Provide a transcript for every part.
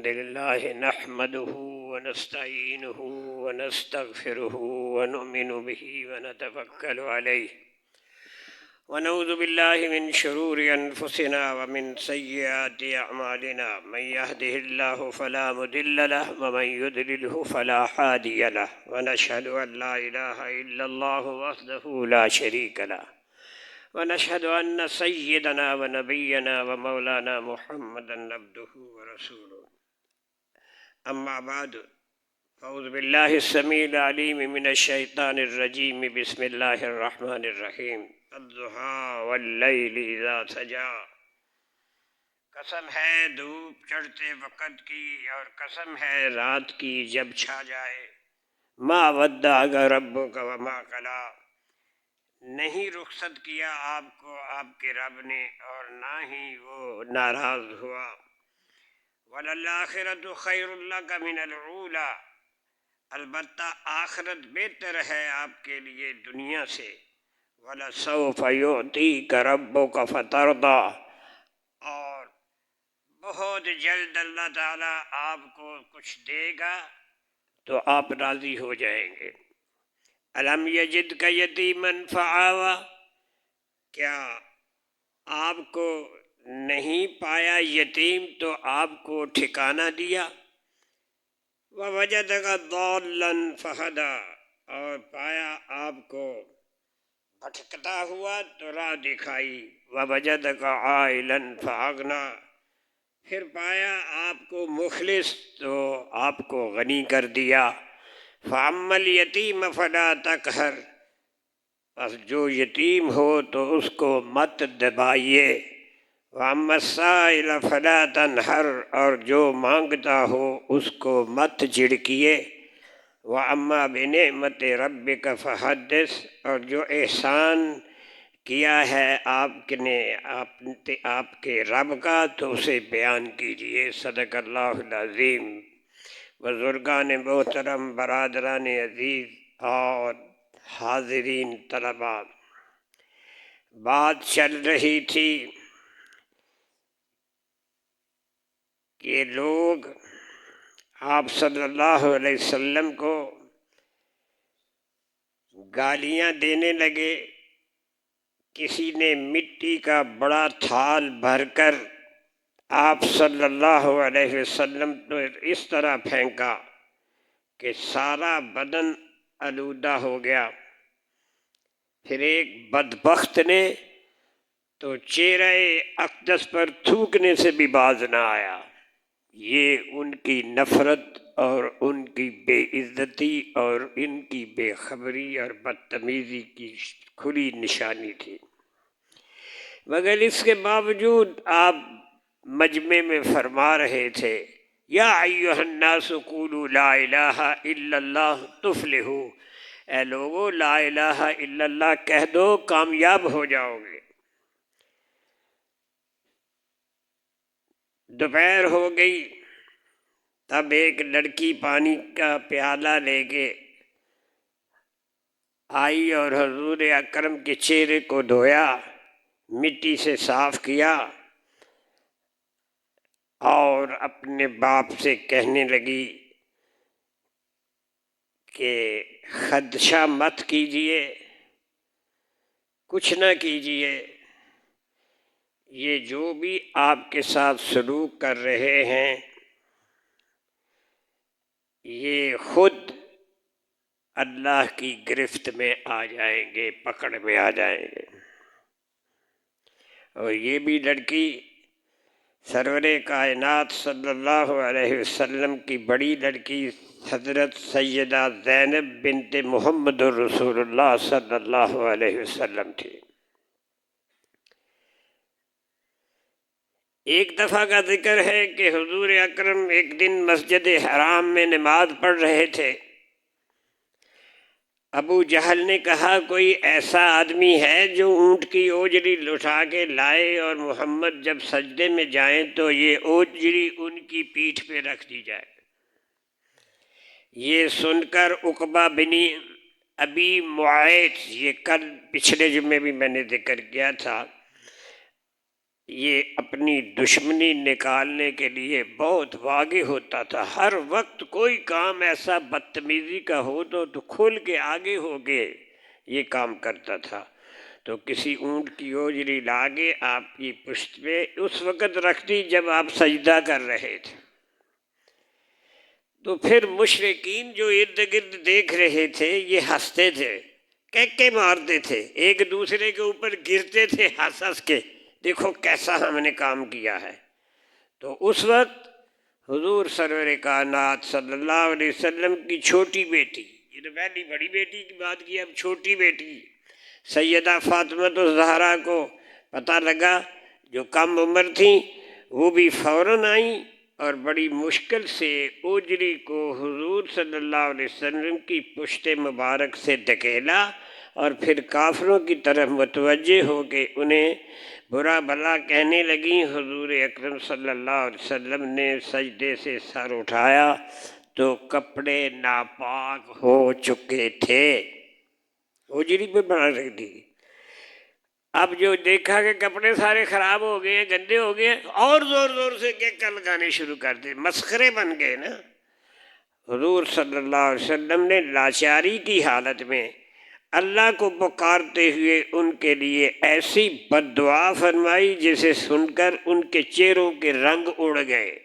الحمد لله نحمده ونستعينه ونستغفره ونؤمن به ونتوكل عليه ونعوذ بالله من شرور أنفسنا ومن سيئات أعمالنا من يهده الله فلا مضل له ومن يضلله فلا هادي له ونشهد أن لا إله إلا الله وحده لا شريك له ونشهد أن سيدنا ونبينا ومولانا محمدا عبده ورسوله أما بعد أعوذ بالله السميع العليم من الشيطان الرجيم بسم الله الرحمن الرحيم الضحى واللیل اذا سجا، قسم ہے دھوپ چڑھتے وقت کی اور قسم ہے رات کی جب چھا جائے، ما ودعک ربک وما قلی، نہیں رخصت کیا آپ کو آپ کے رب نے اور نہ ہی وہ ناراض ہوا۔ وَلَلْآخِرَةُ خَيْرٌ لَكَ مِنَ الْأُولَى، البتہ آخرت بہتر ہے آپ کے لیے دنیا سے۔ وَلَسَوْفَ يُعْطِيكَ رَبُّكَ فَتَرْضَىٰ، اور بہت جلد اللہ تعالیٰ آپ کو کچھ دے گا تو آپ راضی ہو جائیں گے۔ الم یجدک یتیما فآویٰ، کیا آپ کو نہیں پایا یتیم تو آپ کو ٹھکانہ دیا۔ ووجدک ضالا فہدیٰ، اور پایا آپ کو بھٹکتا ہوا تو راہ دکھائی۔ ووجدک عائلا فأغنیٰ، پھر پایا آپ کو مخلص تو آپ کو غنی کر دیا۔ فَأَمَّا الْيَتِيمَ فَلَا تَقْهَرْ، بس جو یتیم ہو تو اس کو مت دبائیے۔ وَأَمَّا السَّائِلَ فَلَا تَنْهَرْ، اور جو مانگتا ہو اس کو مت جھڑکیے۔ وَأَمَّا بِنِعْمَةِ رَبِّكَ فَحَدِّثْ، اور جو احسان کیا ہے آپ نے آپ کے رب کا تو اسے بیان کیجیے۔ صدق اللہ العظیم۔ بزرگان محترم، برادران عزیز اور حاضرین طلباء، بات چل رہی تھی کہ لوگ آپ صلی اللہ علیہ وسلم کو گالیاں دینے لگے۔ کسی نے مٹی کا بڑا تھال بھر کر آپ صلی اللہ علیہ وسلم تو اس طرح پھینکا کہ سارا بدن آلودہ ہو گیا۔ پھر ایک بدبخت نے تو چہرہ اقدس پر تھوکنے سے بھی باز نہ آیا۔ یہ ان کی نفرت اور ان کی بے عزتی اور ان کی بے خبری اور بدتمیزی کی کھلی نشانی تھی۔ مگر اس کے باوجود آپ مجمع میں فرما رہے تھے، یا ایھا الناس قولوا لا الہ الا اللہ تفلحوا، اے لوگو لا الہ الا اللہ کہہ دو، کامیاب ہو جاؤ گے۔ دوپہر ہو گئی، تب ایک لڑکی پانی کا پیالہ لے کے آئی اور حضور اکرم کے چہرے کو دھویا، مٹی سے صاف کیا اور اپنے باپ سے کہنے لگی کہ خدشہ مت کیجیے، کچھ نہ کیجیے، یہ جو بھی آپ کے ساتھ سلوک کر رہے ہیں یہ خود اللہ کی گرفت میں آ جائیں گے، پکڑ میں آ جائیں گے۔ اور یہ بھی لڑکی سرور کائنات صلی اللہ علیہ وسلم کی بڑی لڑکی حضرت سیدہ زینب بنت محمد الرسول اللہ صلی اللہ علیہ وسلم تھی۔ ایک دفعہ کا ذکر ہے کہ حضور اکرم ایک دن مسجد حرام میں نماز پڑھ رہے تھے۔ ابو جہل نے کہا، کوئی ایسا آدمی ہے جو اونٹ کی اوجری لٹا کے لائے اور محمد جب سجدے میں جائیں تو یہ اوجری ان کی پیٹھ پہ رکھ دی جائے۔ یہ سن کر عقبہ بن ابی معیط، یہ کل پچھلے جمعے بھی میں نے ذکر کیا تھا، یہ اپنی دشمنی نکالنے کے لیے بہت واگے ہوتا تھا. ہر وقت کوئی کام ایسا بدتمیزی کا ہو تو کھل کے آگے ہو کے یہ کام کرتا تھا. تو کسی اونٹ کی اوجری لاگے آپ کی پشت پہ اس وقت رکھ دی جب آپ سجدہ کر رہے تھے. تو پھر مشرکین جو ارد گرد دیکھ رہے تھے یہ ہنستے تھے، کہکے مارتے تھے، ایک دوسرے کے اوپر گرتے تھے ہنس ہنس کے، دیکھو کیسا ہم نے کام کیا ہے. تو اس وقت حضور سرور کائنات صلی اللہ علیہ وسلم کی چھوٹی بیٹی، یہ تو پہلی بڑی بیٹی کی بات کی، اب چھوٹی بیٹی سیدہ فاطمہ الزہرا کو پتہ لگا، جو کم عمر تھیں وہ بھی فوراً آئیں اور بڑی مشکل سے اوجری کو حضور صلی اللہ علیہ وسلم کی پشت مبارک سے دھکیلا اور پھر کافروں کی طرف متوجہ ہو کے انہیں برا بھلا کہنے لگیں. حضور اکرم صلی اللہ علیہ وسلم نے سجدے سے سر اٹھایا تو کپڑے ناپاک ہو چکے تھے، اوجری پہ بنا رکھ دی. اب جو دیکھا کہ کپڑے سارے خراب ہو گئے ہیں، گندے ہو گئے ہیں، اور زور زور سے کہکا لگانے شروع کر دے، مسخرے بن گئے نا. حضور صلی اللہ علیہ وسلم نے لاچاری کی حالت میں اللہ کو پکارتے ہوئے ان کے لیے ایسی بد دعا فرمائی جسے سن کر ان کے چہروں کے رنگ اڑ گئے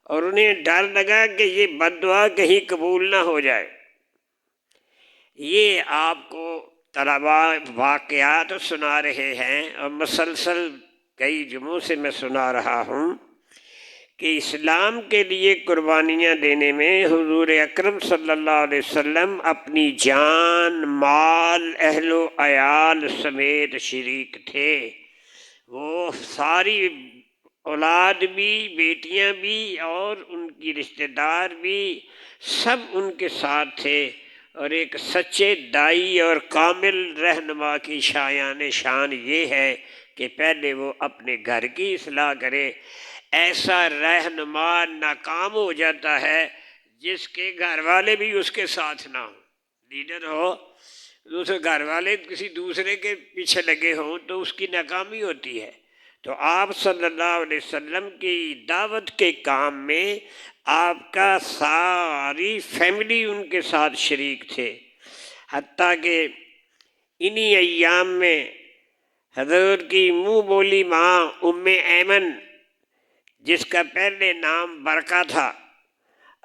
اور انہیں ڈر لگا کہ یہ بد دعا کہیں قبول نہ ہو جائے. یہ آپ کو طلبا واقعات سنا رہے ہیں اور مسلسل کئی جمعوں سے میں سنا رہا ہوں کہ اسلام کے لیے قربانیاں دینے میں حضور اکرم صلی اللہ علیہ وسلم اپنی جان، مال، اہل و عیال سمیت شریک تھے. وہ ساری اولاد بھی، بیٹیاں بھی اور ان کی رشتہ دار بھی سب ان کے ساتھ تھے، اور ایک سچے دائی اور کامل رہنما کی شایان شان یہ ہے کہ پہلے وہ اپنے گھر کی اصلاح کرے. ایسا رہنما ناکام ہو جاتا ہے جس کے گھر والے بھی اس کے ساتھ نہ ہوں. لیڈر ہو دوسرے گھر والے کسی دوسرے کے پیچھے لگے ہوں تو اس کی ناکامی ہوتی ہے. تو آپ صلی اللہ علیہ وسلم کی دعوت کے کام میں آپ کا ساری فیملی ان کے ساتھ شریک تھے. حتیٰ کہ انہی ایام میں حضور کی منہ بولی ماں ام ایمن، جس کا پہلے نام برکہ تھا،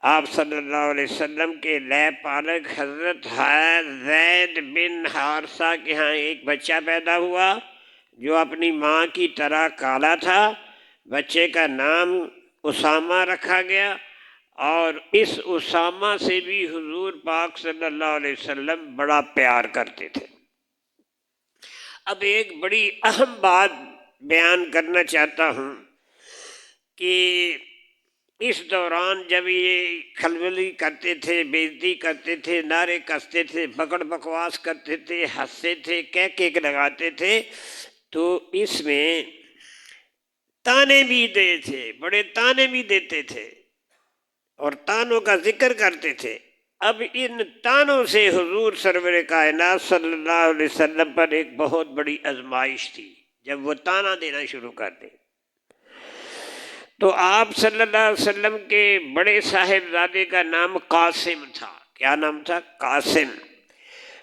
آپ صلی اللہ علیہ وسلم کے لے پالک حضرت زید بن حارثہ کے ہاں ایک بچہ پیدا ہوا جو اپنی ماں کی طرح کالا تھا. بچے کا نام اسامہ رکھا گیا اور اس اسامہ سے بھی حضور پاک صلی اللہ علیہ وسلم بڑا پیار کرتے تھے. اب ایک بڑی اہم بات بیان کرنا چاہتا ہوں کہ اس دوران جب یہ کھلبلی کرتے تھے، بےعزتی کرتے تھے، نعرے کستے تھے، بکڑ بکواس کرتے تھے، ہنستے تھے، کہکے لگاتے تھے، تو اس میں تانے بھی دے تھے، بڑے تانے بھی دیتے تھے اور تانوں کا ذکر کرتے تھے. اب ان تانوں سے حضور سرور کائنات صلی اللہ علیہ وسلم پر ایک بہت بڑی آزمائش تھی. جب وہ تانا دینا شروع کر دیں تو آپ صلی اللہ علیہ وسلم کے بڑے صاحبزادے کا نام قاسم تھا. کیا نام تھا؟ قاسم،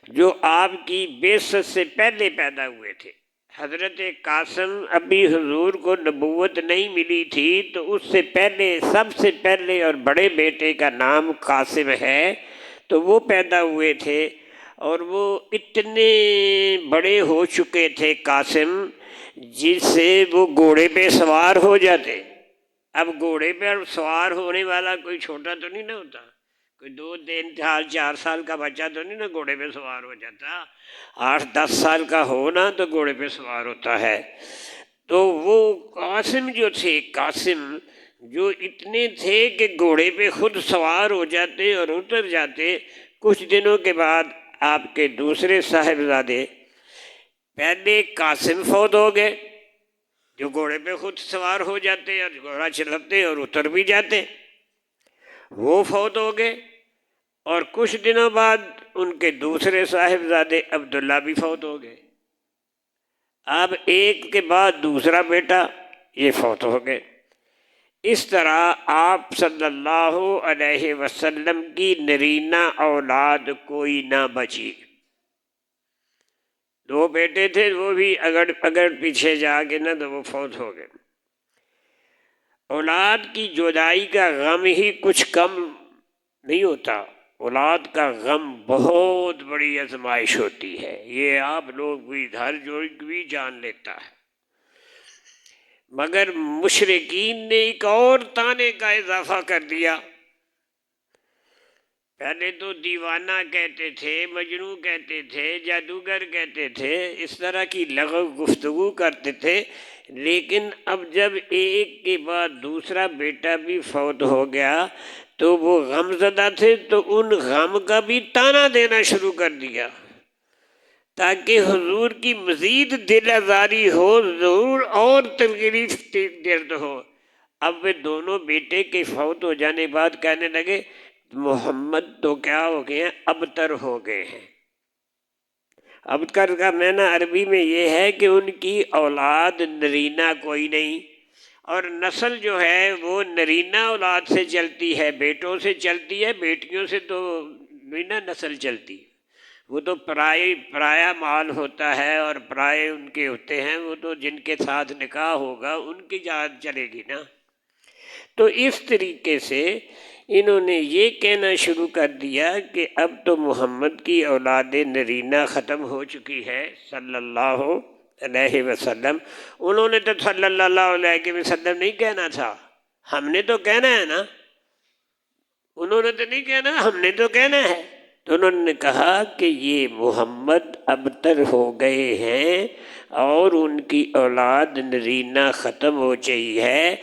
جو آپ کی بعثت سے پہلے پیدا ہوئے تھے. حضرت قاسم ابھی حضور کو نبوت نہیں ملی تھی تو اس سے پہلے سب سے پہلے اور بڑے بیٹے کا نام قاسم ہے، تو وہ پیدا ہوئے تھے اور وہ اتنے بڑے ہو چکے تھے قاسم جس سے وہ گھوڑے پہ سوار ہو جاتے. اب گھوڑے پہ سوار ہونے والا کوئی چھوٹا تو نہیں نہ ہوتا، کوئی 2-3 سال 4 سال کا بچہ تو نہیں نا گھوڑے پہ سوار ہو جاتا، 8-10 سال کا ہو نا تو گھوڑے پہ سوار ہوتا ہے. تو وہ قاسم جو تھے، قاسم جو اتنے تھے کہ گھوڑے پہ خود سوار ہو جاتے اور اتر جاتے. کچھ دنوں کے بعد آپ کے دوسرے صاحبزادے، پہلے قاسم فوت ہو گئے جو گھوڑے پہ خود سوار ہو جاتے اور گھوڑا چلاتے اور اتر بھی جاتے، وہ فوت ہو گئے. اور کچھ دنوں بعد ان کے دوسرے صاحبزادے عبداللہ بھی فوت ہو گئے. اب ایک کے بعد دوسرا بیٹا یہ فوت ہو گئے۔ اس طرح آپ صلی اللہ علیہ وسلم کی نرینہ اولاد کوئی نہ بچی۔ 2 بیٹے تھے، وہ بھی اگر پیچھے جا کے نہ تو وہ فوت ہو گئے۔ اولاد کی جدائی کا غم ہی کچھ کم نہیں ہوتا، اولاد کا غم بہت بڑی آزمائش ہوتی ہے، یہ آپ لوگ بھی ہر جو بھی جان لیتا ہے۔ مگر مشرکین نے ایک اور طعنہ کا اضافہ کر دیا۔ پہلے تو دیوانہ کہتے تھے، مجنوں کہتے تھے، جادوگر کہتے تھے، اس طرح کی لغو گفتگو کرتے تھے، لیکن اب جب ایک کے بعد دوسرا بیٹا بھی فوت ہو گیا تو وہ غم زدہ تھے، تو ان غم کا بھی طعنہ دینا شروع کر دیا تاکہ حضور کی مزید دل آزاری ہو، ضرور اور تکلیف درد ہو۔ اب وہ دونوں بیٹے کے فوت ہو جانے بعد کہنے لگے محمد تو کیا ہو گئے ہیں، ابتر ہو گئے ہیں۔ ابتر کا معنی عربی میں یہ ہے کہ ان کی اولاد نرینہ کوئی نہیں، اور نسل جو ہے وہ نرینہ اولاد سے چلتی ہے، بیٹوں سے چلتی ہے، بیٹیوں سے تو نرینہ نسل چلتی ہے۔ وہ تو پرایا مال ہوتا ہے اور پرائے ان کے ہوتے ہیں، وہ تو جن کے ساتھ نکاح ہوگا ان کی جان چلے گی نا۔ تو اس طریقے سے انہوں نے یہ کہنا شروع کر دیا کہ اب تو محمد کی اولاد نرینہ ختم ہو چکی ہے صلی اللہ علیہ وسلم۔ انہوں نے تو صلی اللہ علیہ وسلم نہیں کہنا تھا، ہم نے تو کہنا ہے نا، انہوں نے تو نہیں کہنا، ہم نے تو کہنا ہے۔ تو انہوں نے کہا کہ یہ محمد ابتر ہو گئے ہیں اور ان کی اولاد نرینہ ختم ہو چکی ہے،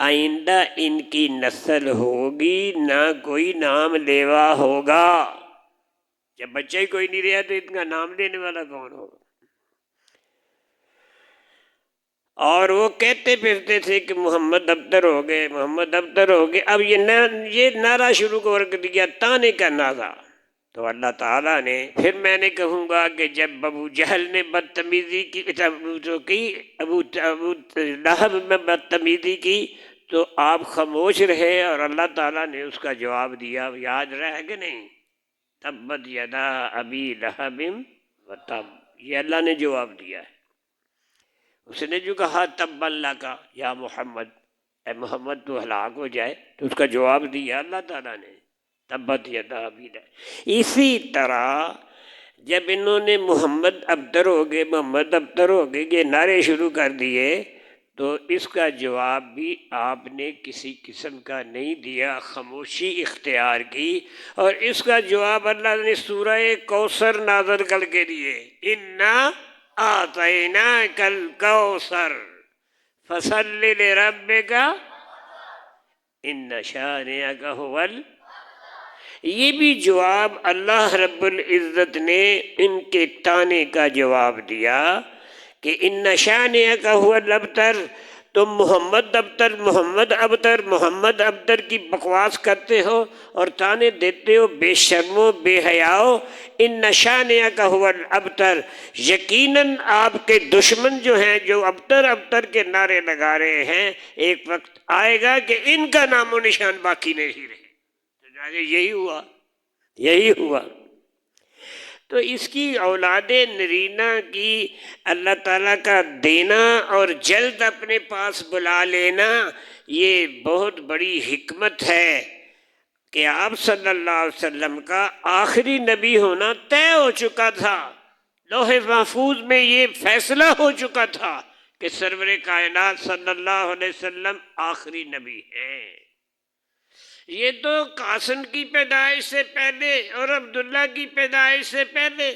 آئندہ ان کی نسل ہوگی نہ کوئی نام لیوا ہوگا۔ جب بچہ ہی کوئی نہیں رہا تو ان کا نام لینے والا کون ہوگا؟ اور وہ کہتے پھرتے تھے کہ محمد ابتر ہو گئے، محمد ابتر ہو گئے۔ اب یہ نعرہ شروع کر دیا، طعنے کا نعرہ۔ تو اللہ تعالیٰ نے پھر میں نے کہوں گا کہ جب ابو جہل نے بدتمیزی کی، ابو لہب میں بدتمیزی کی تو آپ خاموش رہے اور اللہ تعالیٰ نے اس کا جواب دیا، یاد رہے کہ نہیں؟ تبت یدا ابی لہب وتب، یہ اللہ نے جواب دیا ہے۔ اس نے جو کہا تب اللہ کا یا محمد، اے محمد تو ہلاک ہو جائے، تو اس کا جواب دیا اللہ تعالیٰ نے، تبت یدا ابی لہب۔ اسی طرح جب انہوں نے محمد ابتر ہو گئے، محمد ابتر ہو گئے یہ نعرے شروع کر دیے، تو اس کا جواب بھی آپ نے کسی قسم کا نہیں دیا، خاموشی اختیار کی، اور اس کا جواب اللہ نے سورہ کوثر نازل کر کے دیے، انا اعطیناک الکوثر فصل لربک ان شانئک هو یہ بھی جواب اللہ رب العزت نے ان کے طعنے کا جواب دیا کہ ان شانئک هو الابتر، تم محمد ابتر محمد ابتر محمد ابتر کی بکواس کرتے ہو اور طعنے دیتے ہو، بے شرمو بے حیاؤ۔ ان شانئک هو الابتر، یقیناً آپ کے دشمن جو ہیں، جو ابتر ابتر کے نعرے لگا رہے ہیں، ایک وقت آئے گا کہ ان کا نام و نشان باقی نہیں رہے۔ تو یہی ہوا۔ تو اس کی اولاد نرینہ کی اللہ تعالیٰ کا دینا اور جلد اپنے پاس بلا لینا، یہ بہت بڑی حکمت ہے کہ آپ صلی اللہ علیہ وسلم کا آخری نبی ہونا طے ہو چکا تھا، لوح محفوظ میں یہ فیصلہ ہو چکا تھا کہ سرور کائنات صلی اللہ علیہ وسلم آخری نبی ہیں۔ یہ تو قاسم کی پیدائش سے پہلے اور عبداللہ کی پیدائش سے پہلے،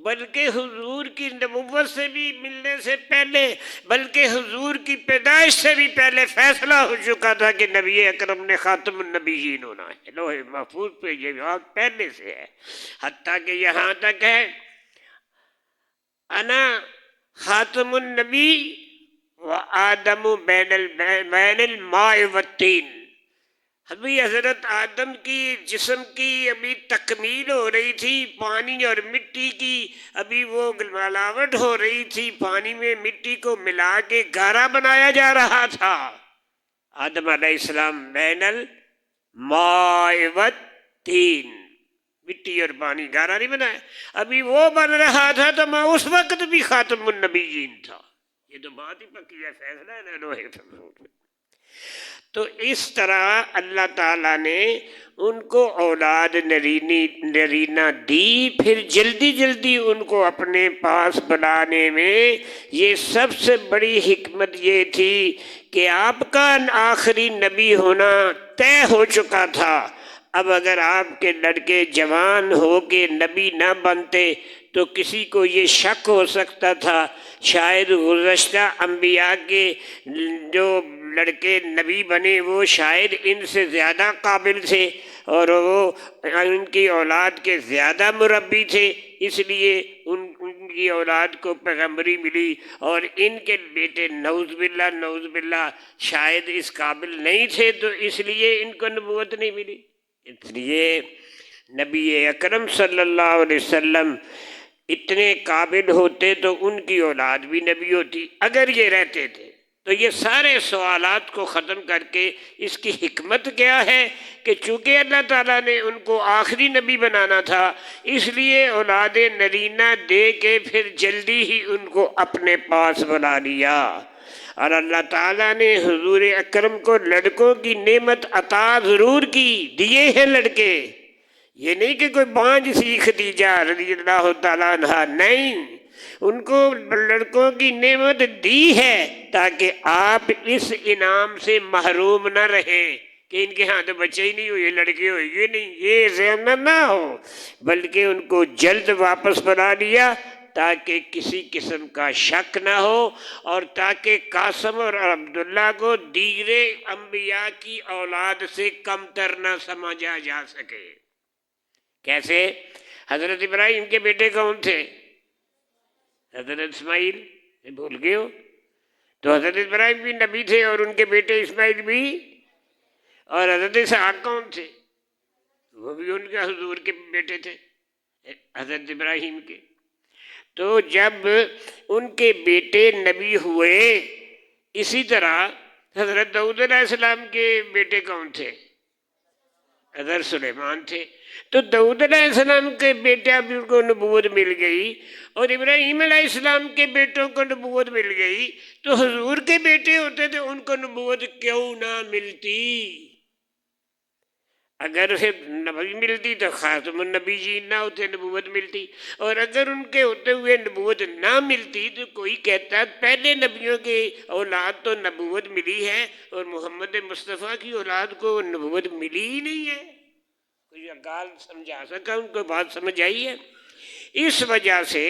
بلکہ حضور کی نبوت سے بھی ملنے سے پہلے، بلکہ حضور کی پیدائش سے بھی پہلے فیصلہ ہو چکا تھا کہ نبی اکرم نے خاتم النبیین ہونا ہے۔ لوح محفوظ پہ یہ بات پہلے سے ہے، حتیٰ کہ یہاں تک ہے انا خاتم النبی و آدم بین الماء والطین، ابھی حضرت آدم کی جسم کی ابھی تکمیل ہو رہی تھی، پانی اور مٹی کی ابھی وہ ملاوٹ ہو رہی تھی، پانی میں مٹی کو ملا کے گارا بنایا جا رہا تھا۔ آدم علیہ السلام بین الماء والطین، مٹی اور پانی گارا نہیں بنایا، ابھی وہ بن رہا تھا تو میں اس وقت بھی خاتم النبیین تھا۔ یہ تو بات ہی پکی ہے، فیصلہ ہے لوہے محفوظ میں۔ تو اس طرح اللہ تعالیٰ نے ان کو اولاد نرینہ دی، پھر جلدی جلدی ان کو اپنے پاس بلانے میں یہ سب سے بڑی حکمت یہ تھی کہ آپ کا آخری نبی ہونا طے ہو چکا تھا۔ اب اگر آپ کے لڑکے جوان ہو کے نبی نہ بنتے تو کسی کو یہ شک ہو سکتا تھا شاید گزشتہ انبیاء کے جو لڑکے نبی بنے وہ شاید ان سے زیادہ قابل تھے اور وہ ان کی اولاد کے زیادہ مربی تھے، اس لیے ان کی اولاد کو پیغمبری ملی، اور ان کے بیٹے نعوذ باللہ شاید اس قابل نہیں تھے تو اس لیے ان کو نبوت نہیں ملی۔ اس لیے نبی اکرم صلی اللہ علیہ وسلم اتنے قابل ہوتے تو ان کی اولاد بھی نبی ہوتی اگر یہ رہتے تھے۔ تو یہ سارے سوالات کو ختم کر کے اس کی حکمت کیا ہے کہ چونکہ اللہ تعالیٰ نے ان کو آخری نبی بنانا تھا اس لیے اولاد نرینہ دے کے پھر جلدی ہی ان کو اپنے پاس بنا لیا۔ اور اللہ تعالیٰ نے حضور اکرم کو لڑکوں کی نعمت عطا ضرور کی، دیے ہیں لڑکے، یہ نہیں کہ کوئی بانجھ سی خدیجہ رضی اللہ تعالیٰ عنہ، نہیں، ان کو لڑکوں کی نعمت دی ہے تاکہ آپ اس انعام سے محروم نہ رہیں کہ ان کے ہاں تو بچے ہی نہیں ہوئے، لڑکے ہوئے، یہ نہیں، یہ ذہن نہ ہو، بلکہ ان کو جلد واپس بنا لیا تاکہ کسی قسم کا شک نہ ہو، اور تاکہ قاسم اور عبداللہ کو دیگر انبیاء کی اولاد سے کم تر نہ سمجھا جا سکے۔ کیسے؟ حضرت ابراہیم کے بیٹے کون تھے؟ حضرت اسماعیل، بھول گئے ہو؟ تو حضرت ابراہیم بھی نبی تھے اور ان کے بیٹے اسماعیل بھی، اور حضرت اسحاق کون تھے؟ وہ بھی ان کے حضور کے بیٹے تھے، حضرت ابراہیم کے۔ تو جب ان کے بیٹے نبی ہوئے، اسی طرح حضرت داؤد علیہ السلام کے بیٹے کون تھے؟ حضرت سلیمان تھے۔ تو داؤد علیہ السلام کے بیٹے اب ان کو نبوت مل گئی اور ابراہیم علیہ السلام کے بیٹوں کو نبوت مل گئی، تو حضور کے بیٹے ہوتے تھے ان کو نبوت کیوں نہ ملتی؟ اگر نبی ملتی تو خاتم النبیین نہ ہوتے، نبوت ملتی، اور اگر ان کے ہوتے ہوئے نبوت نہ ملتی تو کوئی کہتا پہلے نبیوں کے اولاد تو نبوت ملی ہے اور محمد مصطفیٰ کی اولاد کو نبوت ملی ہی نہیں ہے۔ کوئی گال سمجھا سکا؟ ان کو بات سمجھ آئی ہے؟ اس وجہ سے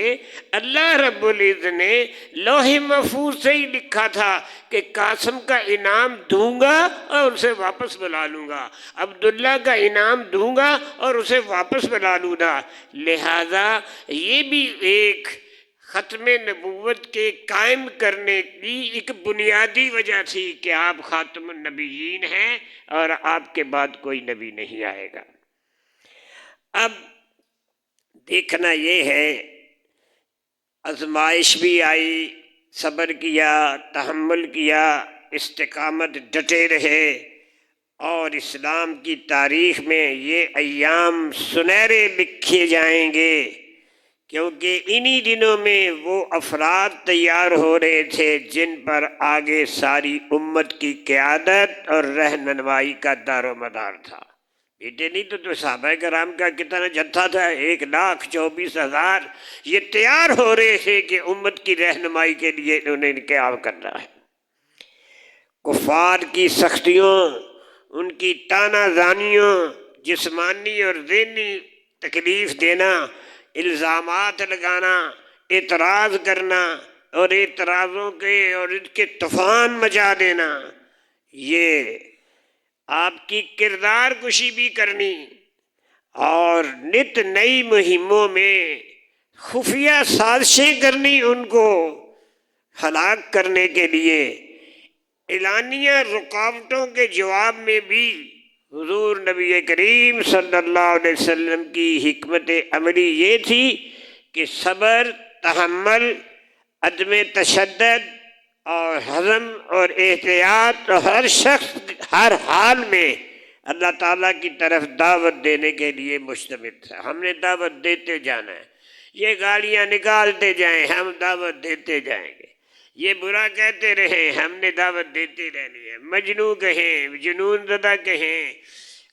اللہ رب العزت نے لوح محفوظ سے ہی لکھا تھا کہ قاسم کا انعام دوں گا اور اسے واپس بلا لوں گا، عبداللہ کا انعام دوں گا اور اسے واپس بلا لوں گا، لہذا یہ بھی ایک ختم نبوت کے قائم کرنے کی ایک بنیادی وجہ تھی کہ آپ خاتم النبیین ہیں اور آپ کے بعد کوئی نبی نہیں آئے گا۔ اب دیکھنا یہ ہے، آزمائش بھی آئی، صبر کیا، تحمل کیا، استقامت ڈٹے رہے، اور اسلام کی تاریخ میں یہ ایام سنہرے لکھے جائیں گے، کیونکہ انہی دنوں میں وہ افراد تیار ہو رہے تھے جن پر آگے ساری امت کی قیادت اور رہنمائی کا دار و مدار تھا۔ بیٹے نہیں تو صحابہ کرام کا کتنا جتھا تھا، 1,24,000، یہ تیار ہو رہے تھے کہ امت کی رہنمائی کے لیے انہیں انقلاب کرنا ہے۔ کفار کی سختیوں، ان کی تانا زانیوں، جسمانی اور ذہنی تکلیف دینا، الزامات لگانا، اعتراض کرنا اور اعتراضوں کے اور ان کے طوفان مچا دینا، یہ آپ کی کردار کشی بھی کرنی، اور نت نئی مہموں میں خفیہ سازشیں کرنی ان کو ہلاک کرنے کے لیے، اعلانیہ رکاوٹوں کے جواب میں بھی حضور نبی کریم صلی اللہ علیہ وسلم کی حکمت عملی یہ تھی کہ صبر، تحمل، عدم تشدد اور حزم اور احتیاط، اور ہر شخص ہر حال میں اللہ تعالیٰ کی طرف دعوت دینے کے لیے مشتمل تھا۔ ہم نے دعوت دیتے جانا ہے، یہ گالیاں نکالتے جائیں ہم دعوت دیتے جائیں گے، یہ برا کہتے رہیں ہم نے دعوت دیتے رہنی ہے، مجنوں کہیں، جنون زدہ کہیں،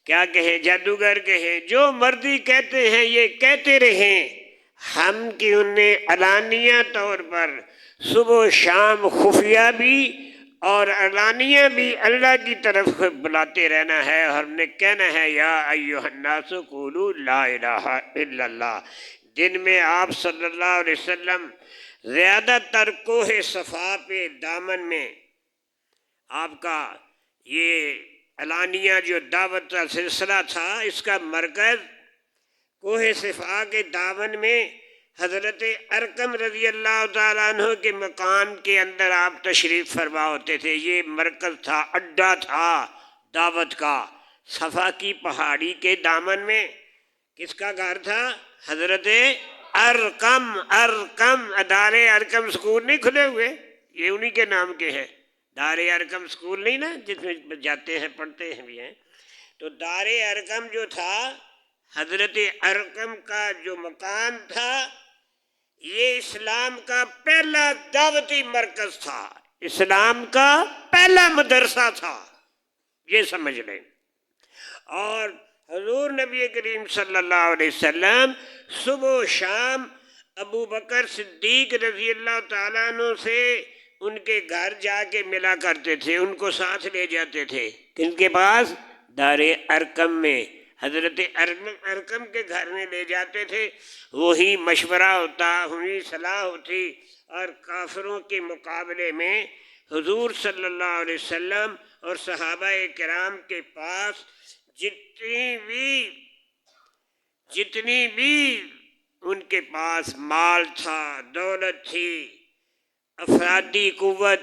کیا کہیں، جادوگر کہیں، جو مرضی کہتے ہیں یہ کہتے رہیں، ہم کی انہیں علانیہ طور پر صبح و شام خفیہ بھی اور علانیہ بھی اللہ کی طرف بلاتے رہنا ہے، اور ہم نے کہنا ہے یا ایھا الناس قولوا لا الہ الا اللہ۔ دن میں آپ صلی اللہ علیہ وسلم زیادہ تر کوہ صفا پہ دامن میں آپ کا یہ علانیہ جو دعوت کا سلسلہ تھا، اس کا مرکز کوہ صفا کے دامن میں حضرت ارقم رضی اللہ تعالیٰ عنہ کے مکان کے اندر آپ تشریف فرما ہوتے تھے۔ یہ مرکز تھا، اڈا تھا دعوت کا۔ صفا کی پہاڑی کے دامن میں کس کا گھر تھا؟ حضرت ارقم دار ارقم سکول نہیں کھلے ہوئے، یہ انہی کے نام کے ہیں، دار ارقم سکول نہیں نا جس میں جاتے ہیں پڑھتے ہیں بھی ہیں، تو دار ارقم جو تھا، حضرت ارقم کا جو مکان تھا، یہ اسلام کا پہلا دعوتی مرکز تھا، اسلام کا پہلا مدرسہ تھا، یہ سمجھ لیں۔ اور حضور نبی کریم صلی اللہ علیہ وسلم صبح و شام ابو بکر صدیق رضی اللہ تعالیٰ عنہ سے ان کے گھر جا کے ملا کرتے تھے، ان کو ساتھ لے جاتے تھے۔ کن کے پاس؟ دار ارقم میں، حضرت ارقم کے گھر میں لے جاتے تھے، وہی مشورہ ہوتا، وہی صلاح ہوتی، اور کافروں کے مقابلے میں حضور صلی اللہ علیہ وسلم اور صحابہ کرام کے پاس جتنی بھی ان کے پاس مال تھا، دولت تھی، افرادی قوت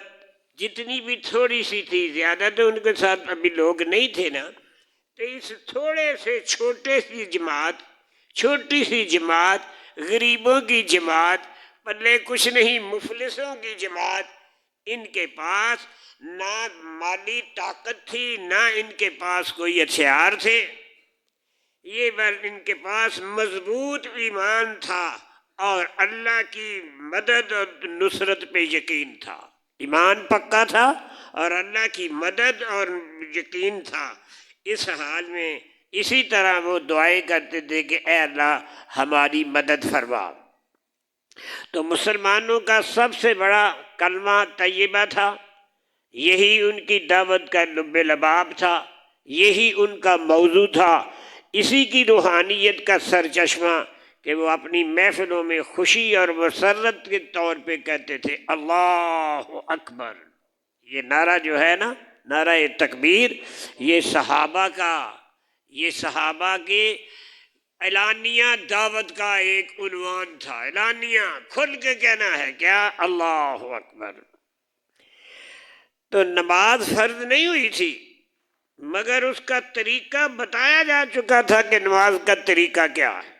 جتنی بھی تھوڑی سی تھی، زیادہ تو ان کے ساتھ ابھی لوگ نہیں تھے نا، تو اس تھوڑے سے چھوٹی سی جماعت، غریبوں کی جماعت، پلے کچھ نہیں مفلسوں کی جماعت، ان کے پاس نہ مالی طاقت تھی، نہ ان کے پاس کوئی ہتھیار تھے، یہ بس ان کے پاس مضبوط ایمان تھا اور اللہ کی مدد اور نصرت پہ یقین تھا۔ ایمان پکا تھا اور اللہ کی مدد اور یقین تھا۔ اس حال میں اسی طرح وہ دعائیں کرتے تھے کہ اے اللہ ہماری مدد فرما۔ تو مسلمانوں کا سب سے بڑا کلمہ طیبہ تھا، یہی ان کی دعوت کا لب لباب تھا، یہی ان کا موضوع تھا، اسی کی روحانیت کا سرچشمہ کہ وہ اپنی محفلوں میں خوشی اور مسرت کے طور پہ کہتے تھے اللہ اکبر۔ یہ نعرہ جو ہے نا، نعرہ تکبیر، یہ صحابہ کے اعلانیہ دعوت کا ایک عنوان تھا، اعلانیہ کھل کے کہنا ہے کیا؟ اللہ اکبر۔ تو نماز فرض نہیں ہوئی تھی، مگر اس کا طریقہ بتایا جا چکا تھا کہ نماز کا طریقہ کیا ہے۔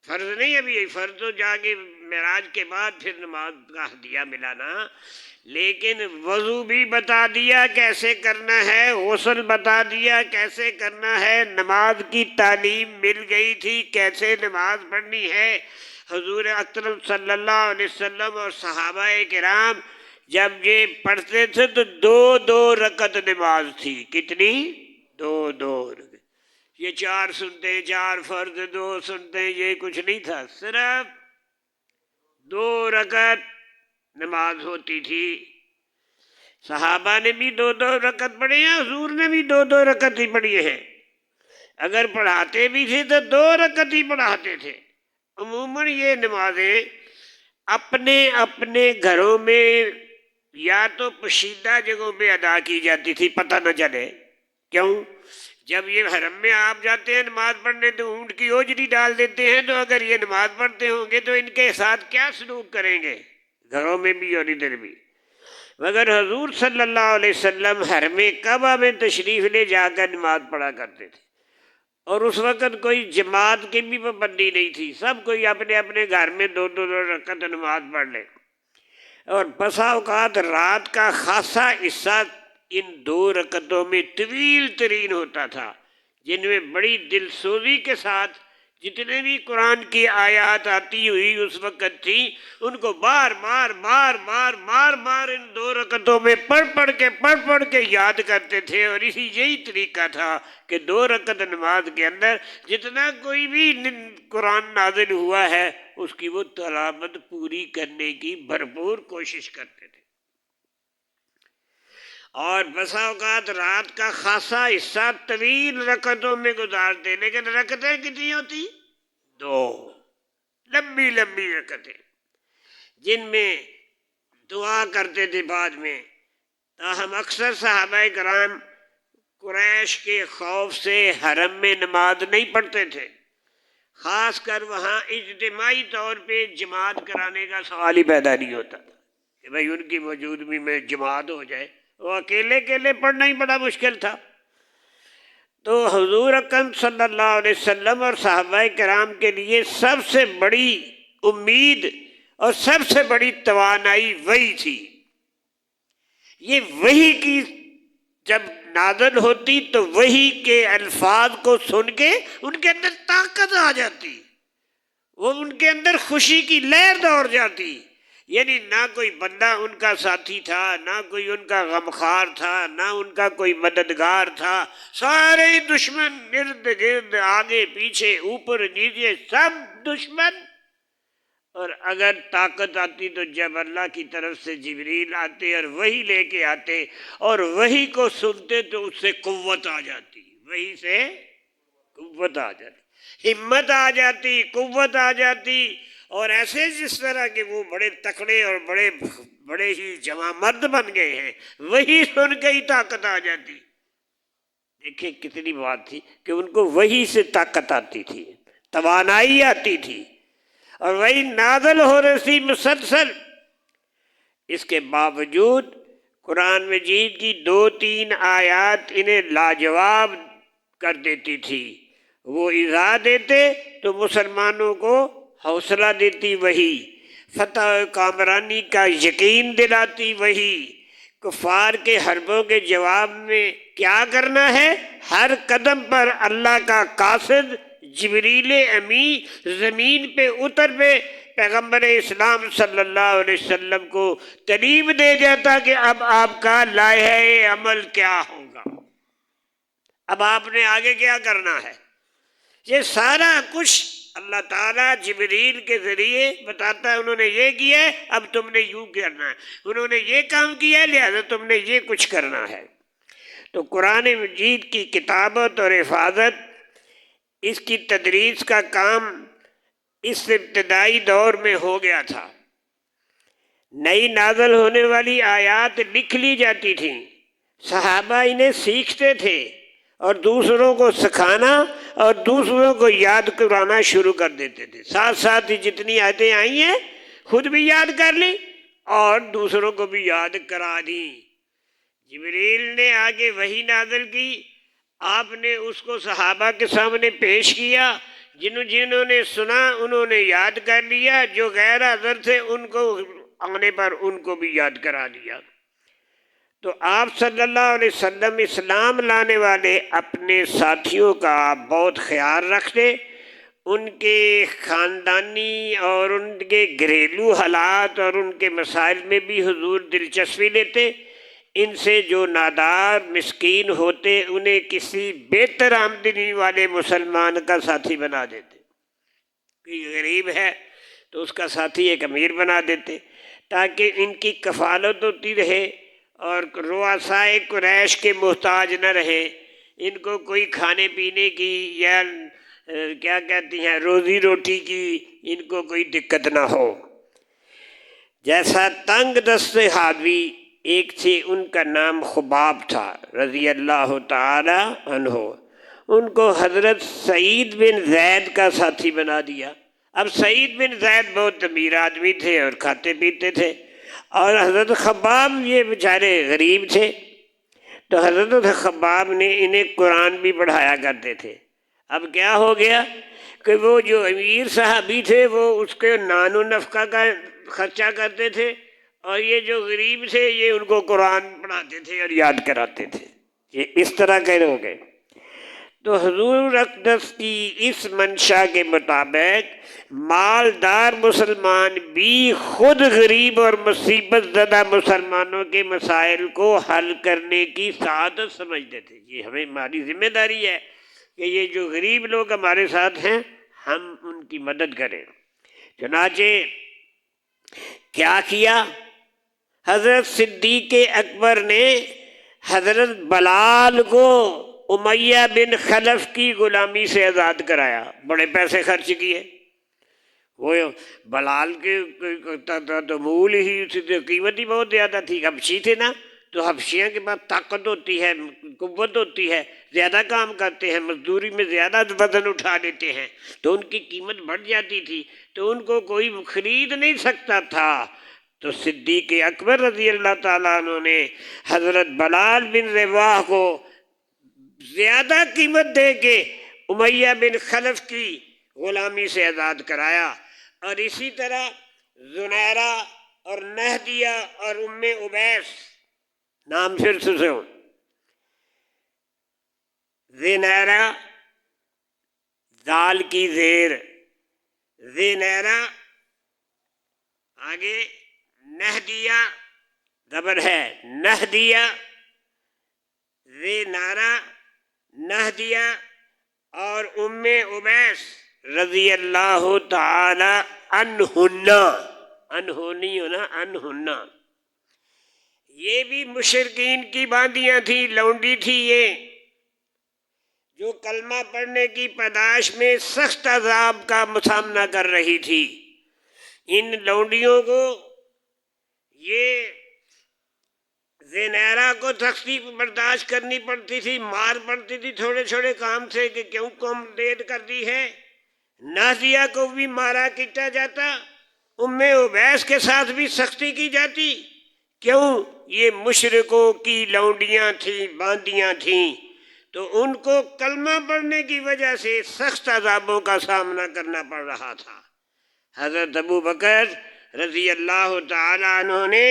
فرض نہیں ابھی، فرض تو جا کے معراج کے بعد پھر نماز کا ہدیہ ملانا، لیکن وضو بھی بتا دیا کیسے کرنا ہے، غسل بتا دیا کیسے کرنا ہے، نماز کی تعلیم مل گئی تھی کیسے نماز پڑھنی ہے۔ حضور اکرم صلی اللہ علیہ وسلم اور صحابہ کرام جب یہ پڑھتے تھے تو 2 رکعت نماز تھی۔ کتنی؟ 2 رکعت۔ یہ 4 سنتے، 4 فرض، 2 سنتے، یہ کچھ نہیں تھا، صرف 2 رکعت نماز ہوتی تھی۔ صحابہ نے بھی 2 رکعت پڑھی ہیں، حضور نے بھی 2 رکعت ہی پڑھی ہیں۔ اگر پڑھاتے بھی تھے تو 2 رکعت ہی پڑھاتے تھے۔ عموماً یہ نمازیں اپنے گھروں میں یا تو پوشیدہ جگہوں پہ ادا کی جاتی تھی، پتہ نہ چلے۔ کیوں؟ جب یہ حرم میں آپ جاتے ہیں نماز پڑھنے تو اونٹ کی اوجری ڈال دیتے ہیں، تو اگر یہ نماز پڑھتے ہوں گے تو ان کے ساتھ کیا سلوک کریں گے، گھروں میں بھی اور ادھر بھی۔ مگر حضور صلی اللہ علیہ وسلم حرم کعبہ میں تشریف لے جا کر نماز پڑھا کرتے تھے، اور اس وقت کوئی جماعت کی بھی پابندی نہیں تھی، سب کوئی اپنے اپنے گھر میں دو دو رکعت نماز پڑھ لے، اور بسا اوقات رات کا خاصا حصہ ان 2 رکعتوں میں طویل ترین ہوتا تھا، جن میں بڑی دل سوزی کے ساتھ جتنے بھی قرآن کی آیات آتی ہوئی اس وقت تھی ان کو بار بار بار بار بار بار ان 2 رکعتوں میں پڑھ کے یاد کرتے تھے، اور اسی یہی طریقہ تھا کہ 2 رکعت نماز کے اندر جتنا کوئی بھی قرآن نازل ہوا ہے اس کی وہ تلاوت پوری کرنے کی بھرپور کوشش کرتے تھے، اور بسا اوقات رات کا خاصا حصہ طویل رکعتوں میں گزارتے، لیکن رکعتیں کتنی ہوتی؟ 2 لمبی لمبی رکعتیں، جن میں دعا کرتے تھے بعد میں۔ تاہم اکثر صحابہ کرام قریش کے خوف سے حرم میں نماز نہیں پڑھتے تھے، خاص کر وہاں اجتماعی طور پہ جماعت کرانے کا سوال ہی پیدا نہیں ہوتا تھا کہ بھائی ان کی موجودگی میں جماعت ہو جائے، وہ اکیلے اکیلے پڑھنا ہی بڑا مشکل تھا۔ تو حضور اکرم صلی اللہ علیہ وسلم اور صحابہ کرام کے لیے سب سے بڑی امید اور سب سے بڑی توانائی وحی تھی۔ یہ وحی کی جب نازل ہوتی تو وحی کے الفاظ کو سن کے ان کے اندر طاقت آ جاتی، وہ ان کے اندر خوشی کی لہر دوڑ جاتی، یعنی نہ کوئی بندہ ان کا ساتھی تھا، نہ کوئی ان کا غمخوار تھا، نہ ان کا کوئی مددگار تھا، سارے دشمن ارد گرد آگے پیچھے اوپر نیچے سب دشمن، اور اگر طاقت آتی تو جب اللہ کی طرف سے جبریل آتے اور وحی لے کے آتے اور وحی کو سنتے تو اس سے قوت آ جاتی، وحی سے قوت آ جاتی، ہمت آ جاتی، قوت آ جاتی، اور ایسے جس طرح کہ وہ بڑے تکڑے اور بڑے ہی جواں مرد بن گئے ہیں، وہی سن کے ہی طاقت آ جاتی۔ دیکھیں کتنی بات تھی کہ ان کو وہی سے طاقت آتی تھی، توانائی آتی تھی، اور وہی نازل ہو رہی تھی مسلسل۔ اس کے باوجود قرآن مجید کی 2-3 آیات انہیں لاجواب کر دیتی تھی، وہ ایذا دیتے تو مسلمانوں کو حوصلہ دیتی وہی، فتح کامرانی کا یقین دلاتی وہی، کفار کے حربوں کے جواب میں کیا کرنا ہے، ہر قدم پر اللہ کا قاصد جبریل امی زمین پہ اتر پہ پیغمبر اسلام صلی اللہ علیہ وسلم کو تعلیم دے جاتا کہ اب آپ کا لائحہ عمل کیا ہوگا، اب آپ نے آگے کیا کرنا ہے۔ یہ سارا کچھ اللہ تعالیٰ جبریل کے ذریعے بتاتا ہے، انہوں نے یہ کیا ہے اب تم نے یوں کرنا ہے، انہوں نے یہ کام کیا ہے لہذا تم نے یہ کچھ کرنا ہے۔ تو قرآن مجید کی کتابت اور حفاظت، اس کی تدریس کا کام اس ابتدائی دور میں ہو گیا تھا، نئی نازل ہونے والی آیات لکھ لی جاتی تھیں، صحابہ انہیں سیکھتے تھے اور دوسروں کو سکھانا اور دوسروں کو یاد کرانا شروع کر دیتے تھے، ساتھ ساتھ ہی جتنی آیتیں آئی ہیں خود بھی یاد کر لی اور دوسروں کو بھی یاد کرا دی۔ جبریل نے آگے وحی نازل کی، آپ نے اس کو صحابہ کے سامنے پیش کیا، جنہوں نے سنا انہوں نے یاد کر لیا، جو غیر حاضر تھے ان کو آنے پر ان کو بھی یاد کرا دیا۔ تو آپ صلی اللہ علیہ وسلم اسلام لانے والے اپنے ساتھیوں کا بہت خیال رکھتے، ان کے خاندانی اور ان کے گھریلو حالات اور ان کے مسائل میں بھی حضور دلچسپی لیتے، ان سے جو نادار مسکین ہوتے انہیں کسی بہتر آمدنی والے مسلمان کا ساتھی بنا دیتے، کوئی غریب ہے تو اس کا ساتھی ایک امیر بنا دیتے تاکہ ان کی کفالت ہوتی رہے اور رؤسائے قریش کے محتاج نہ رہے، ان کو کوئی کھانے پینے کی یا کیا کہتی ہیں روزی روٹی کی ان کو کوئی دقت نہ ہو۔ جیسا تنگ دست حاوی ایک تھے، ان کا نام خباب تھا رضی اللہ تعالی عنہ، ان کو حضرت سعید بن زید کا ساتھی بنا دیا۔ اب سعید بن زید بہت امیر آدمی تھے اور کھاتے پیتے تھے، اور حضرت خباب یہ بیچارے غریب تھے، تو حضرت خباب نے انہیں قرآن بھی پڑھایا کرتے تھے۔ اب کیا ہو گیا کہ وہ جو امیر صحابی تھے وہ اس کے نان و نفقہ کا خرچہ کرتے تھے، اور یہ جو غریب تھے یہ ان کو قرآن پڑھاتے تھے اور یاد کراتے تھے۔ یہ اس طرح کے لوگ ہیں۔ تو حضور اقدس کی اس منشا کے مطابق مالدار مسلمان بھی خود غریب اور مصیبت زدہ مسلمانوں کے مسائل کو حل کرنے کی سعادت سمجھتے تھے۔ یہ ہماری ذمہ داری ہے کہ یہ جو غریب لوگ ہمارے ساتھ ہیں ہم ان کی مدد کریں۔ چنانچہ کیا کیا؟ حضرت صدیق اکبر نے حضرت بلال کو امیہ بن خلف کی غلامی سے آزاد کرایا، بڑے پیسے خرچ کیے۔ وہ بلال کے تو مول ہی قیمت ہی بہت زیادہ تھی، حبشی تھے نا، تو حبشیوں کے پاس طاقت ہوتی ہے، قوت ہوتی ہے، زیادہ کام کرتے ہیں، مزدوری میں زیادہ وزن اٹھا لیتے ہیں، تو ان کی قیمت بڑھ جاتی تھی، تو ان کو کوئی خرید نہیں سکتا تھا۔ تو صدیق اکبر رضی اللہ تعالیٰ عنہ نے حضرت بلال بن رواح کو زیادہ قیمت دے کے امیہ بن خلف کی غلامی سے آزاد کرایا۔ اور اسی طرح زنیرہ اور نہدیہ اور ام عبیس، نام پھر سے سنو، زنیرہ دال کی زیر، زنیرہ، آگے نہدیہ زبر ہے نہدیہ، زنیرہ، نہدیہ اور ام عبیس رضی اللہ تعالی عنہنہ، انہو نہیں ہونا انہنہ، یہ بھی مشرکین کی باندیاں تھی، لونڈی تھی یہ، جو کلمہ پڑھنے کی پاداش میں سخت عذاب کا سامنا کر رہی تھی۔ ان لونڈیوں کو یہ زنیرہ کو تکلیف برداشت کرنی پڑتی تھی، مار پڑتی تھی تھوڑے چھوڑے کام سے کہ کیوں کم دیر کر دی ہے۔ نازیہ کو بھی مارا پیٹا جاتا، ام عبیس کے ساتھ بھی سختی کی جاتی، کیوں؟ یہ مشرکوں کی لونڈیاں تھیں، باندیاں تھیں، تو ان کو کلمہ پڑھنے کی وجہ سے سخت عذابوں کا سامنا کرنا پڑ رہا تھا۔ حضرت ابو بکر رضی اللہ تعالیٰ عنہ نے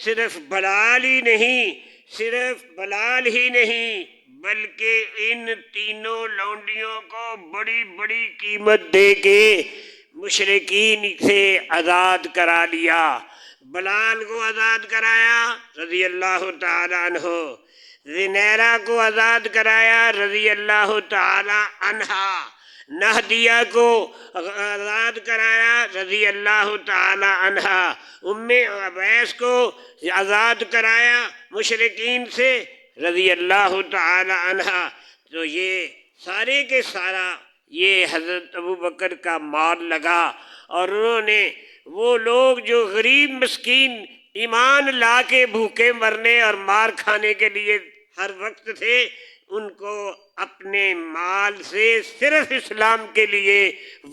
صرف بلال ہی نہیں بلکہ ان تینوں لونڈیوں کو بڑی بڑی قیمت دے کے مشرکین سے آزاد کرا لیا۔ بلال کو آزاد کرایا رضی اللہ تعالیٰ عنہ، زنیرہ کو آزاد کرایا رضی اللہ تعالی عنہا، نہدیہ کو آزاد کرایا رضی اللہ تعالی عنہا، ام عبیس کو آزاد کرایا مشرکین سے رضی اللہ تعالی عنہا۔ تو یہ سارے کے سارا یہ حضرت ابو بکر کا مال لگا، اور انہوں نے وہ لوگ جو غریب مسکین ایمان لا کے بھوکے مرنے اور مار کھانے کے لیے ہر وقت تھے، ان کو اپنے مال سے صرف اسلام کے لیے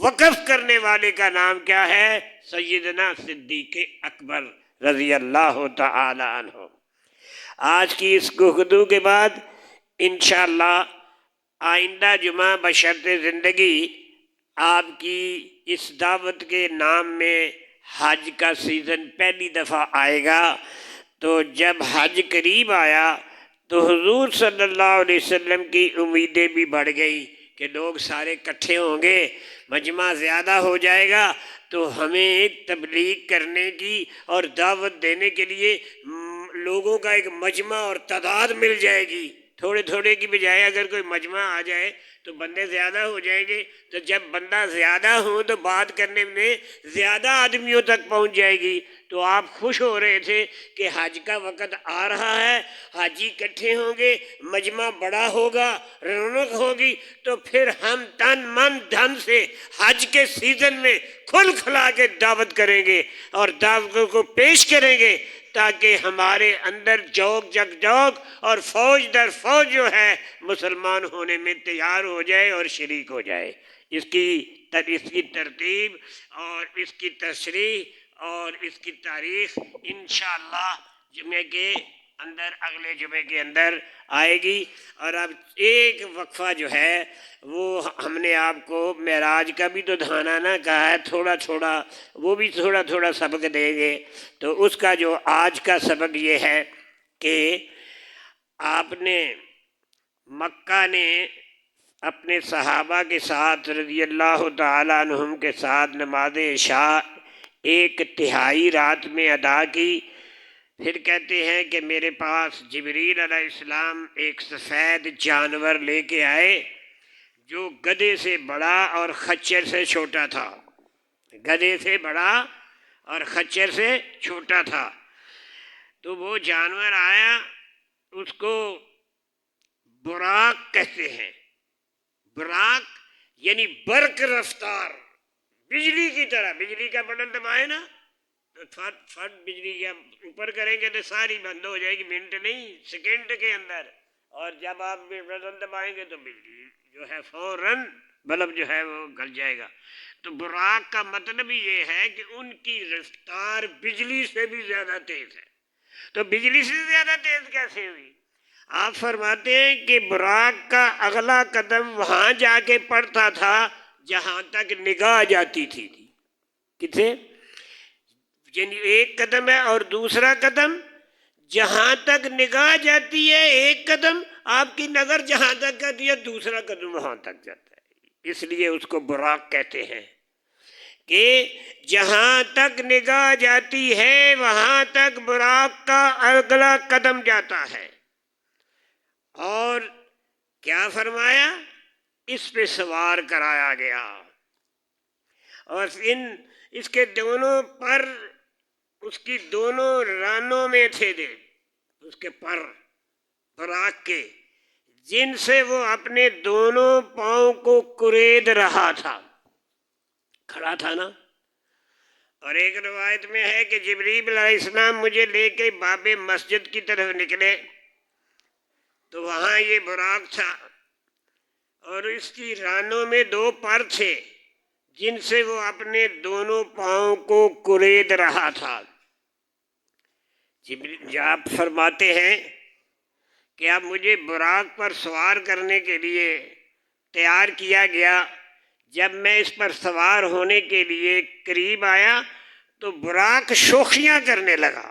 وقف کرنے والے کا نام کیا ہے؟ سیدنا صدیق اکبر رضی اللہ تعالی عنہ۔ آج کی اس گفتگو کے بعد انشاءاللہ آئندہ جمعہ بشرط زندگی آپ کی اس دعوت کے نام میں حج کا سیزن پہلی دفعہ آئے گا۔ تو جب حج قریب آیا تو حضور صلی اللہ علیہ وسلم کی امیدیں بھی بڑھ گئی کہ لوگ سارے اکٹھے ہوں گے، مجمع زیادہ ہو جائے گا، تو ہمیں ایک تبلیغ کرنے کی اور دعوت دینے کے لیے لوگوں کا ایک مجمع اور تعداد مل جائے گی۔ تھوڑے تھوڑے کی بجائے اگر کوئی مجمع آ جائے تو بندے زیادہ ہو جائیں گے، تو جب بندہ زیادہ ہوں تو بات کرنے میں زیادہ آدمیوں تک پہنچ جائے گی۔ تو آپ خوش ہو رہے تھے کہ حج کا وقت آ رہا ہے، حاجی اکٹھے ہوں گے، مجمع بڑا ہوگا، رونق ہوگی، تو پھر ہم تن من دھن سے حج کے سیزن میں کھل کھلا کے دعوت کریں گے اور دعوتوں کو پیش کریں گے، تاکہ ہمارے اندر جوک جگ جوک اور فوج در فوج جو ہے مسلمان ہونے میں تیار ہو جائے اور شریک ہو جائے۔ اس کی ترتیب اور اس کی تشریح اور اس کی تاریخ انشاءاللہ جمعے کے اندر، اگلے جمعے کے اندر آئے گی۔ اور اب ایک وقفہ جو ہے وہ ہم نے آپ کو معراج کا بھی تو دھیانانا کہا ہے، تھوڑا تھوڑا وہ بھی تھوڑا تھوڑا سبق دیں گے۔ تو اس کا جو آج کا سبق یہ ہے کہ آپ نے مکہ نے اپنے صحابہ کے ساتھ رضی اللہ تعالیٰ عنہم کے ساتھ نماز عشاء 1/3 رات میں ادا کی۔ پھر کہتے ہیں کہ میرے پاس جبریل علیہ السلام ایک سفید جانور لے کے آئے جو گدھے سے بڑا اور خچر سے چھوٹا تھا، گدھے سے بڑا اور خچر سے چھوٹا تھا۔ تو وہ جانور آیا، اس کو براق کہتے ہیں۔ براق یعنی برق رفتار، بجلی کی طرح۔ بجلی کا بٹن دبائے نا تو فٹ فٹ بجلی کے اوپر کریں گے تو ساری بند ہو جائے گی، منٹ نہیں سیکنڈ کے اندر۔ اور جب آپ بٹن دبائیں گے تو بجلی جو ہے فوراً بلب جو ہے وہ گل جائے گا۔ تو براق کا مطلب یہ ہے کہ ان کی رفتار بجلی سے بھی زیادہ تیز ہے۔ تو بجلی سے زیادہ تیز کیسے ہوئی؟ آپ فرماتے ہیں کہ براق کا اگلا قدم وہاں جا کے پڑتا تھا جہاں تک نگاہ جاتی تھی۔ کتنے؟ یعنی ایک قدم ہے اور دوسرا قدم جہاں تک نگاہ جاتی ہے، ایک قدم آپ کی نظر جہاں تک جاتی ہے دوسرا قدم وہاں تک جاتا ہے۔ اس لیے اس کو براق کہتے ہیں کہ جہاں تک نگاہ جاتی ہے وہاں تک براق کا اگلا قدم جاتا ہے۔ اور کیا فرمایا؟ اس پہ سوار کرایا گیا، اور اس کے دونوں پر اس کی دونوں رانوں میں تھے دے اس کے پر براق کے، جن سے وہ اپنے دونوں پاؤں کو کرید رہا تھا، کھڑا تھا نا۔ اور ایک روایت میں ہے کہ جبریل علیہ السلام مجھے لے کے باب مسجد کی طرف نکلے تو وہاں یہ براق تھا اور اس کی رانوں میں 2 پر تھے جن سے وہ اپنے دونوں پاؤں کو کرید رہا تھا۔ جبریل آپ فرماتے ہیں کہ اب مجھے براق پر سوار کرنے کے لیے تیار کیا گیا۔ جب میں اس پر سوار ہونے کے لیے قریب آیا تو براق شوخیاں کرنے لگا۔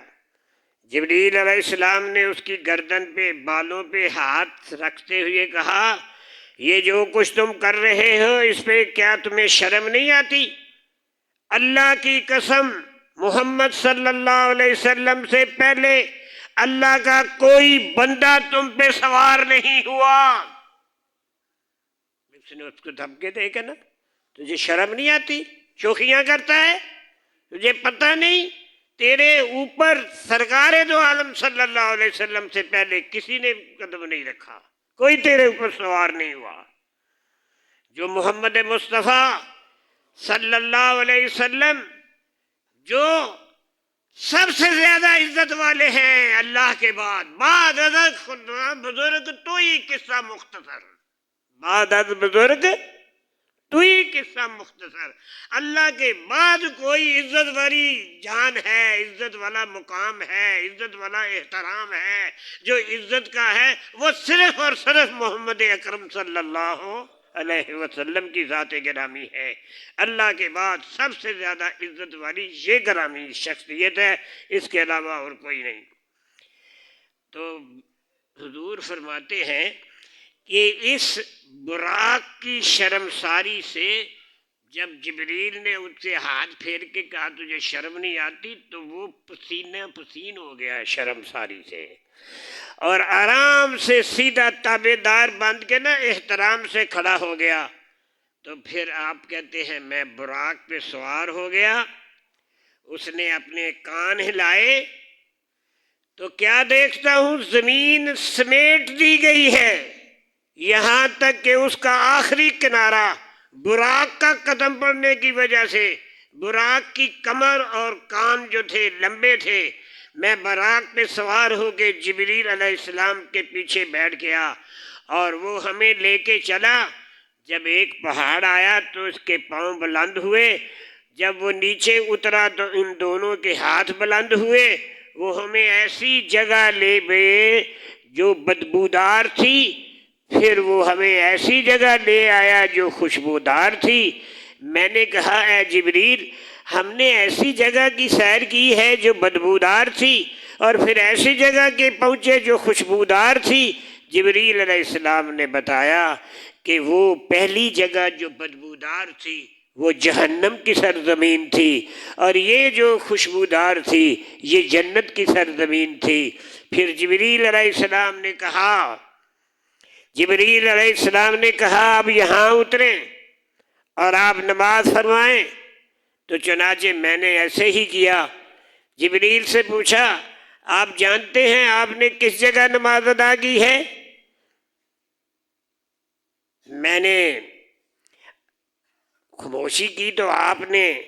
جبریل علیہ السلام نے اس کی گردن پہ بالوں پہ ہاتھ رکھتے ہوئے کہا، یہ جو کچھ تم کر رہے ہو اس پہ کیا تمہیں شرم نہیں آتی؟ اللہ کی قسم محمد صلی اللہ علیہ وسلم سے پہلے اللہ کا کوئی بندہ تم پہ سوار نہیں ہوا۔ اس نے اس کو دھمکے دے کہ نا تجھے شرم نہیں آتی، شوخیاں کرتا ہے، تجھے پتہ نہیں تیرے اوپر سرکار دو عالم صلی اللہ علیہ وسلم سے پہلے کسی نے قدم نہیں رکھا، کوئی تیرے اوپر سوار نہیں ہوا۔ جو محمد مصطفیٰ صلی اللہ علیہ وسلم جو سب سے زیادہ عزت والے ہیں اللہ کے بعد از بزرگ تو ہی قصہ مختصر، بعد از بزرگ تو ہی قصہ مختصر۔ اللہ کے بعد کوئی عزت والی جان ہے، عزت والا مقام ہے، عزت والا احترام ہے، جو عزت کا ہے وہ صرف اور صرف محمد اکرم صلی اللہ علیہ وسلم کی ذات گرامی ہے۔ اللہ کے بعد سب سے زیادہ عزت والی یہ گرامی شخصیت ہے، اس کے علاوہ اور کوئی نہیں۔ تو حضور فرماتے ہیں کہ اس براق کی شرمساری سے جب جبریل نے ان سے ہاتھ پھیر کے کہا تجھے شرم نہیں آتی، تو وہ پسینہ پسین ہو گیا شرمساری سے، اور آرام سے سیدھا تابع دار بند کے نا احترام سے کھڑا ہو گیا۔ تو پھر آپ کہتے ہیں میں براق پہ سوار ہو گیا، اس نے اپنے کان ہلائے تو کیا دیکھتا ہوں زمین سمیٹ دی گئی ہے، یہاں تک کہ اس کا آخری کنارہ براق کا قدم پڑنے کی وجہ سے براق کی کمر اور کان جو تھے لمبے تھے۔ میں براق پہ سوار ہو کے جبریل علیہ السلام کے پیچھے بیٹھ گیا اور وہ ہمیں لے کے چلا۔ جب ایک پہاڑ آیا تو اس کے پاؤں بلند ہوئے جب وہ نیچے اترا تو ان دونوں کے ہاتھ بلند ہوئے، وہ ہمیں ایسی جگہ لے گئے جو بدبودار تھی، پھر وہ ہمیں ایسی جگہ لے آیا جو خوشبودار تھی۔ میں نے کہا اے جبریل، ہم نے ایسی جگہ کی سیر کی ہے جو بدبودار تھی اور پھر ایسی جگہ کے پہنچے جو خوشبودار تھی۔ جبریل علیہ السلام نے بتایا کہ وہ پہلی جگہ جو بدبودار تھی وہ جہنم کی سرزمین تھی، اور یہ جو خوشبودار تھی یہ جنت کی سرزمین تھی۔ پھر جبریل علیہ السلام نے کہا اب یہاں اتریں اور آپ نماز فرمائیں۔ تو چنانچہ میں نے ایسے ہی کیا۔ جبریل سے پوچھا آپ جانتے ہیں آپ نے کس جگہ نماز ادا کی ہے؟ میں نے خاموشی کی تو آپ نے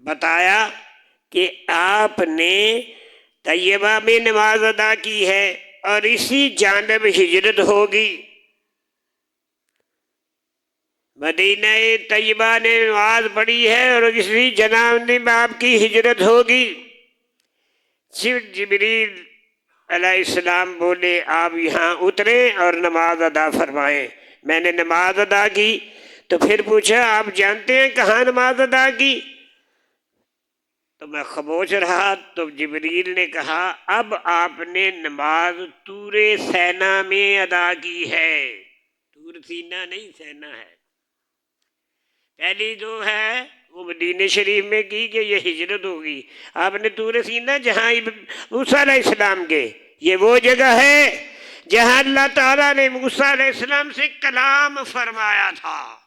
بتایا کہ آپ نے طیبہ میں نماز ادا کی ہے اور اسی جانب ہجرت ہوگی۔ مدینہ طیبہ نے نماز پڑھی ہے اور اسی جانب آپ کی ہجرت ہوگی۔ جبریل علیہ السلام بولے آپ یہاں اتریں اور نماز ادا فرمائیں۔ میں نے نماز ادا کی تو پھر پوچھا آپ جانتے ہیں کہاں نماز ادا کی؟ تو میں خاموش رہا۔ تو جبریل نے کہا اب آپ نے نماز طور سینا میں ادا کی ہے۔ طور سینا نہیں، سینا ہے۔ پہلی جو ہے وہ مدینہ شریف میں کی کہ یہ ہجرت ہوگی۔ آپ نے طور سینا جہاں موسیٰ علیہ السلام کے، یہ وہ جگہ ہے جہاں اللہ تعالیٰ نے موسیٰ علیہ السلام سے کلام فرمایا تھا،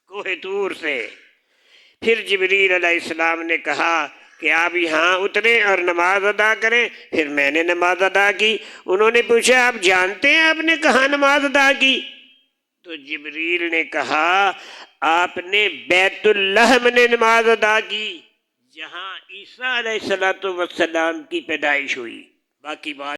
کوہ طور سے۔ پھر جبریل علیہ السلام نے کہا کہ آپ یہاں اتریں اور نماز ادا کریں۔ پھر میں نے نماز ادا کی۔ انہوں نے پوچھا آپ جانتے ہیں آپ نے کہاں نماز ادا کی؟ تو جبریل نے کہا آپ نے بیت اللحم نے نماز ادا کی، جہاں عیسیٰ علیہ السلام کی پیدائش ہوئی۔ باقی بات